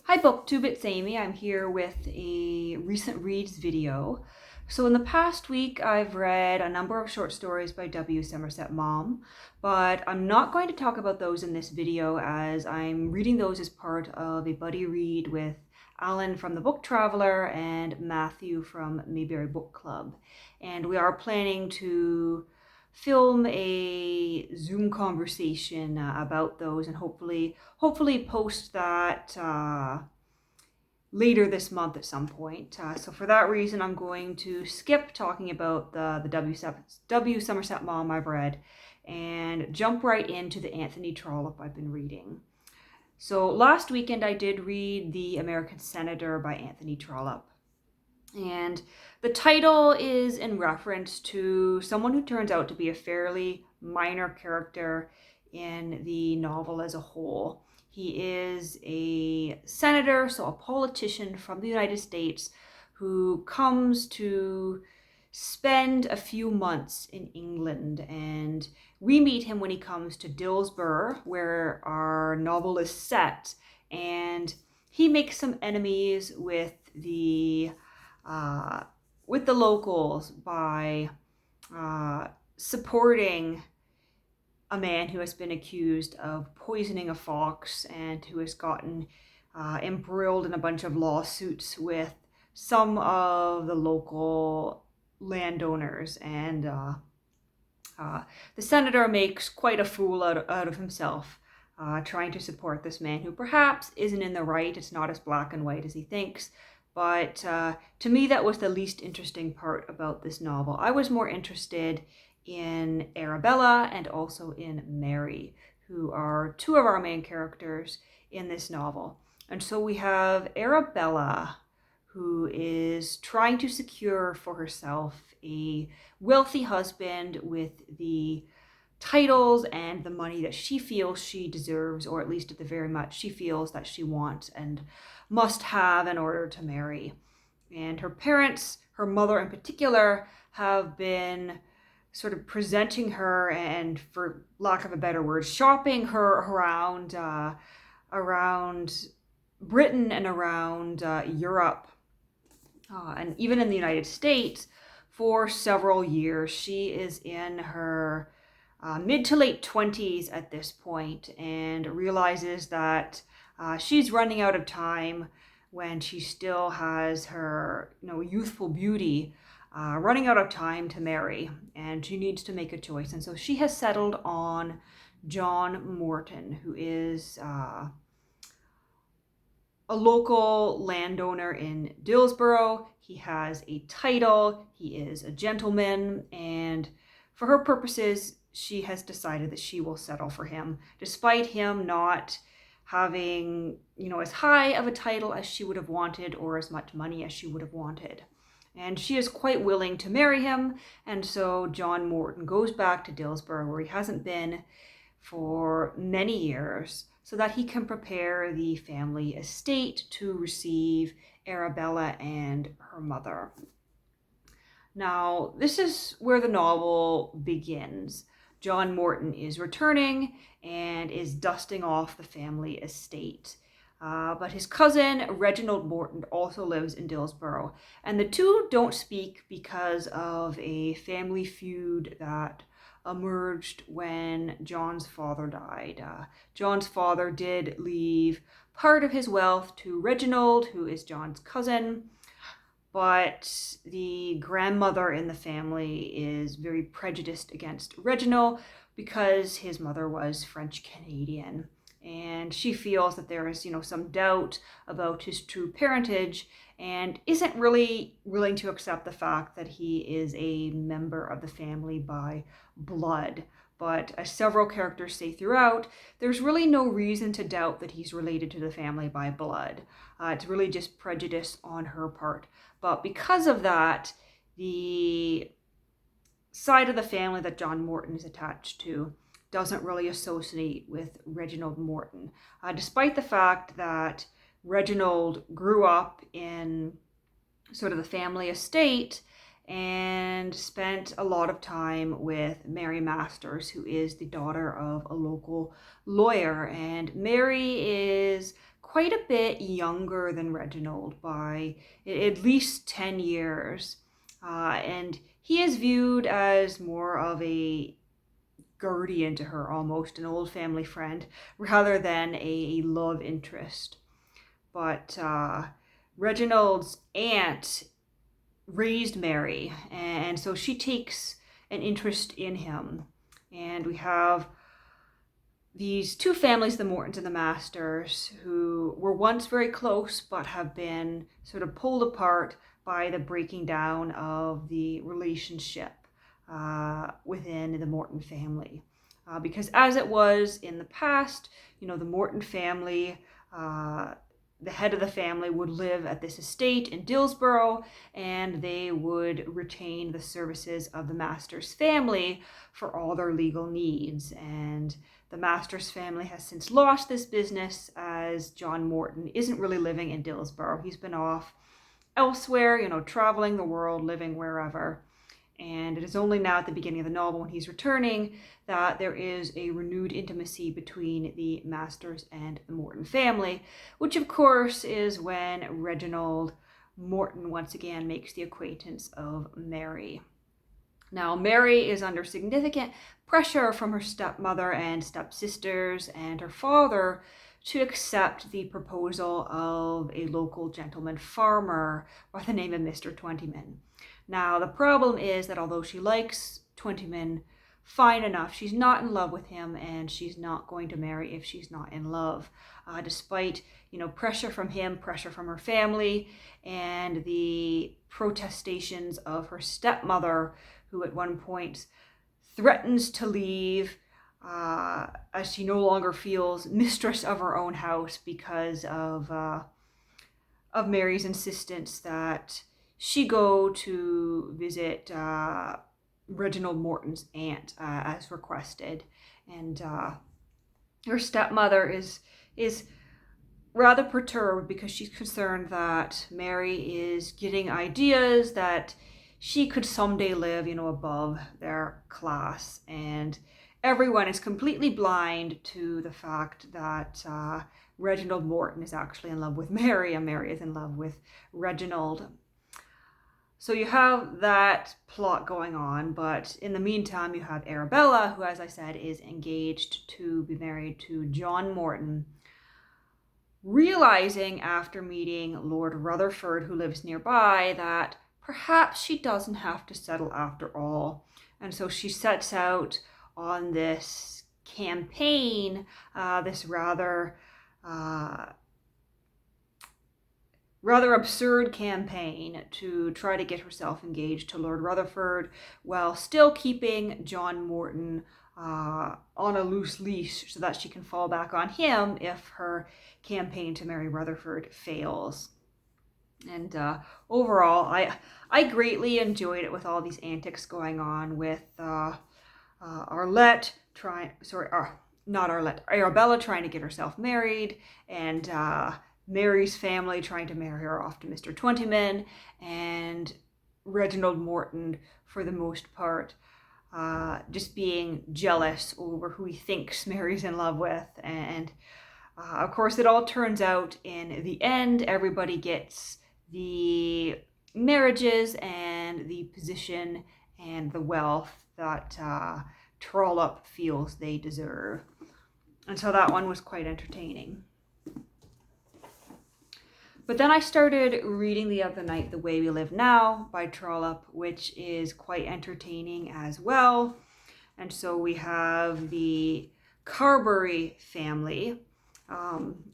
Hi BookTube, it's Amy. I'm here with a recent reads video. So in the past week, I've read a number of short stories by W. Somerset Maugham, but I'm not going to talk about those in this video as I'm reading those as part of a buddy read with Alan from the Book Traveler and Matthew from Mayberry Book Club. And we are planning to film a Zoom conversation about those and hopefully post that later this month at some point. So for that reason, I'm going to skip talking about the W. Somerset Maugham I've read and jump right into the Anthony Trollope I've been reading. So last weekend I did read The American Senator by Anthony Trollope. And the title is in reference to someone who turns out to be a fairly minor character in the novel as a whole. He is a senator, so a politician from the United States who comes to spend a few months in England. And we meet him when he comes to Dillsborough, where our novel is set. And he makes some enemies with the locals by supporting a man who has been accused of poisoning a fox and who has gotten embroiled in a bunch of lawsuits with some of the local landowners. And the senator makes quite a fool out of himself, trying to support this man who perhaps isn't in the right. It's not as black and white as he thinks. But to me, that was the least interesting part about this novel. I was more interested in Arabella and also in Mary, who are two of our main characters in this novel. And so we have Arabella, who is trying to secure for herself a wealthy husband with the titles and the money that she feels she deserves, or at least at the very much she feels that she wants and must have in order to marry. And her parents, her mother in particular, have been sort of presenting her and, for lack of a better word, shopping her around Britain and around Europe, and even in the United States for several years. She is in her mid to late 20s at this point and realizes that she's running out of time when she still has her youthful beauty, running out of time to marry, and she needs to make a choice. And so she has settled on John Morton, who is a local landowner in Dillsborough. He has a title, he is a gentleman, and for her purposes, she has decided that she will settle for him, despite him not having, as high of a title as she would have wanted or as much money as she would have wanted. And she is quite willing to marry him, and so John Morton goes back to Dillsborough, where he hasn't been for many years, so that he can prepare the family estate to receive Arabella and her mother. Now, this is where the novel begins. John Morton is returning and is dusting off the family estate. But his cousin, Reginald Morton, also lives in Dillsborough. And the two don't speak because of a family feud that emerged when John's father died. John's father did leave part of his wealth to Reginald, who is John's cousin, but the grandmother in the family is very prejudiced against Reginald because his mother was French Canadian. And she feels that there is, some doubt about his true parentage and isn't really willing to accept the fact that he is a member of the family by blood. But as several characters say throughout, there's really no reason to doubt that he's related to the family by blood. It's really just prejudice on her part. But because of that, the side of the family that John Morton is attached to doesn't really associate with Reginald Morton, despite the fact that Reginald grew up in sort of the family estate and spent a lot of time with Mary Masters, who is the daughter of a local lawyer. And Mary is quite a bit younger than Reginald by at least 10 years. And he is viewed as more of a guardian to her, almost an old family friend, rather than a love interest. But Reginald's aunt raised Mary, and so she takes an interest in him. And we have these two families, the Mortons and the Masters, who were once very close but have been sort of pulled apart by the breaking down of the relationship within the Morton family. Because as it was in the past, the Morton family, the head of the family would live at this estate in Dillsborough, and they would retain the services of the Masters family for all their legal needs. And the Masters family has since lost this business, as John Morton isn't really living in Dillsborough. He's been off elsewhere, traveling the world, living wherever. And it is only now at the beginning of the novel, when he's returning, that there is a renewed intimacy between the Masters and the Morton family, which of course is when Reginald Morton once again makes the acquaintance of Mary. Now, Mary is under significant pressure from her stepmother and stepsisters and her father to accept the proposal of a local gentleman farmer by the name of Mr. Twentyman. Now, the problem is that although she likes Twentyman fine enough, she's not in love with him, and she's not going to marry if she's not in love, despite pressure from him, pressure from her family, and the protestations of her stepmother, who at one point threatens to leave as she no longer feels mistress of her own house because of Mary's insistence that she go to visit Reginald Morton's aunt as requested. And her stepmother is rather perturbed because she's concerned that Mary is getting ideas that she could someday live, above their class. And everyone is completely blind to the fact that Reginald Morton is actually in love with Mary, and Mary is in love with Reginald. So you have that plot going on, but in the meantime, you have Arabella, who, as I said, is engaged to be married to John Morton, realizing after meeting Lord Rutherford, who lives nearby, that perhaps she doesn't have to settle after all. And so she sets out on this campaign, this rather absurd campaign to try to get herself engaged to Lord Rutherford, while still keeping John Morton on a loose leash so that she can fall back on him if her campaign to marry Rutherford fails. And overall, I greatly enjoyed it, with all these antics going on with Arabella trying to get herself married, and Mary's family trying to marry her off to Mr. Twentyman, and Reginald Morton, for the most part, just being jealous over who he thinks Mary's in love with. And of course, it all turns out in the end, everybody gets the marriages and the position and the wealth that Trollope feels they deserve. And so that one was quite entertaining. But then I started reading the other night The Way We Live Now by Trollope, which is quite entertaining as well. And so we have the Carbury family.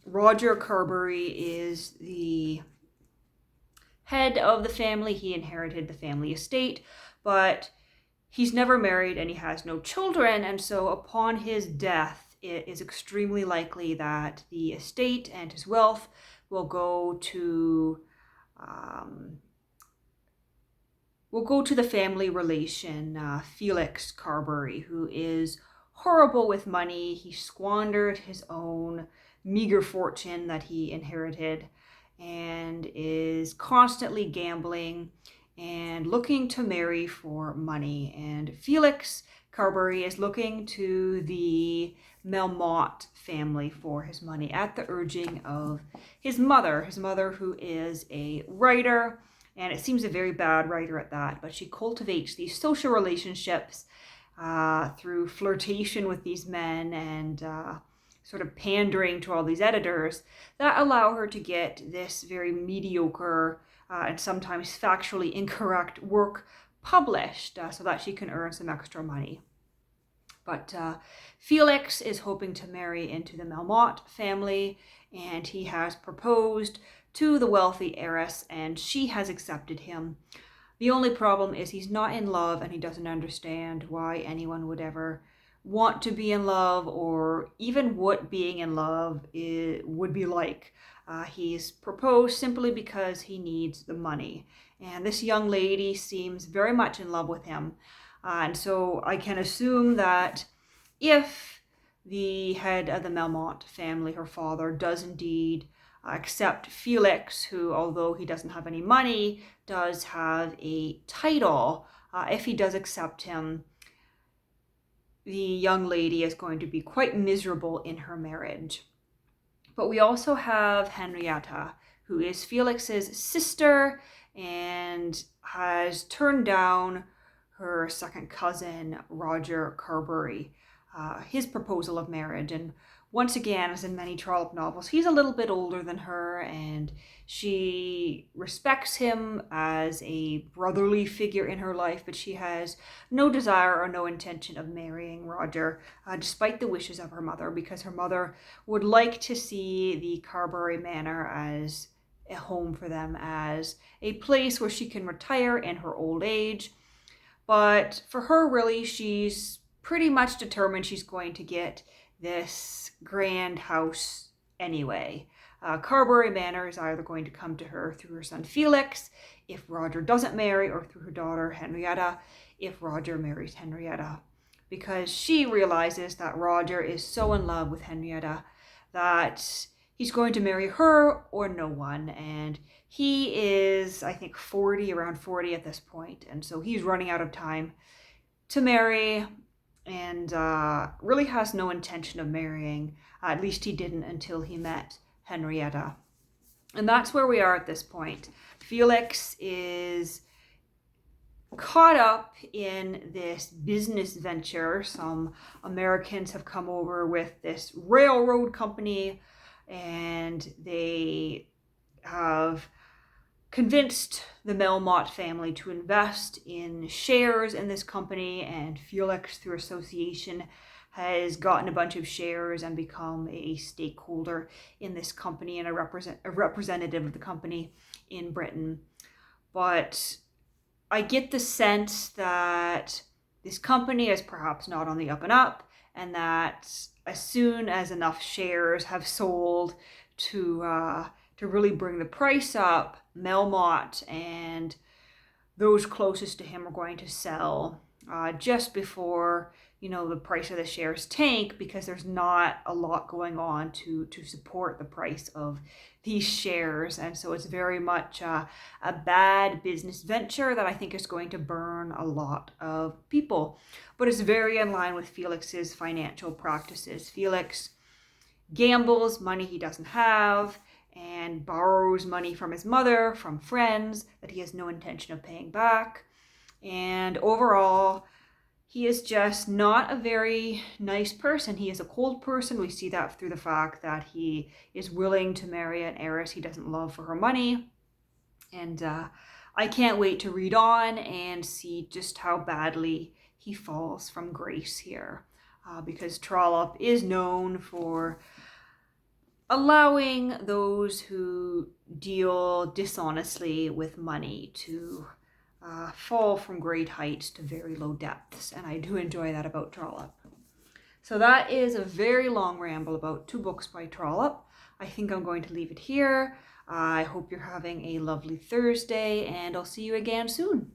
Roger Carbury is the head of the family. He inherited the family estate, but he's never married and he has no children. And so upon his death, it is extremely likely that the estate and his wealth will go to the family relation, Felix Carbury, who is horrible with money. He squandered his own meager fortune that he inherited and is constantly gambling and looking to marry for money. And Felix Carbury is looking to the Melmotte family for his money at the urging of his mother who is a writer, and it seems a very bad writer at that, but she cultivates these social relationships through flirtation with these men and sort of pandering to all these editors that allow her to get this very mediocre and sometimes factually incorrect work published so that she can earn some extra money. But Felix is hoping to marry into the Melmotte family, and he has proposed to the wealthy heiress, and she has accepted him. The only problem is he's not in love, and he doesn't understand why anyone would ever want to be in love, or even what being in love would be like. He's proposed simply because he needs the money, and this young lady seems very much in love with him. And so I can assume that if the head of the Melmotte family, her father, does indeed accept Felix, who, although he doesn't have any money, does have a title, if he does accept him, the young lady is going to be quite miserable in her marriage. But we also have Henrietta, who is Felix's sister and has turned down her second cousin, Roger Carbury, his proposal of marriage. And once again, as in many Trollope novels, he's a little bit older than her, and she respects him as a brotherly figure in her life, but she has no desire or no intention of marrying Roger, despite the wishes of her mother, because her mother would like to see the Carbury Manor as a home for them, as a place where she can retire in her old age. But for her, really, she's pretty much determined she's going to get this grand house anyway. Carbury Manor is either going to come to her through her son Felix, if Roger doesn't marry, or through her daughter Henrietta, if Roger marries Henrietta. Because she realizes that Roger is so in love with Henrietta that he's going to marry her or no one. And he is, I think, around 40 at this point. And so he's running out of time to marry, and really has no intention of marrying. At least he didn't until he met Henrietta. And that's where we are at this point. Felix is caught up in this business venture. Some Americans have come over with this railroad company, and they have convinced the Melmotte family to invest in shares in this company, and Felix, through association, has gotten a bunch of shares and become a stakeholder in this company and a representative of the company in Britain. But I get the sense that this company is perhaps not on the up and up, and that as soon as enough shares have sold to really bring the price up, Melmotte and those closest to him are going to sell just before, the price of the shares tank, because there's not a lot going on to support the price of these shares. And so it's very much a bad business venture that I think is going to burn a lot of people. But it's very in line with Felix's financial practices. Felix gambles money he doesn't have and borrows money from his mother, from friends that he has no intention of paying back. And overall, he is just not a very nice person. He is a cold person. We see that through the fact that he is willing to marry an heiress he doesn't love for her money. And I can't wait to read on and see just how badly he falls from grace here. Because Trollope is known for allowing those who deal dishonestly with money to fall from great heights to very low depths, and I do enjoy that about Trollope. So that is a very long ramble about 2 books by Trollope. I think I'm going to leave it here. I hope you're having a lovely Thursday, and I'll see you again soon.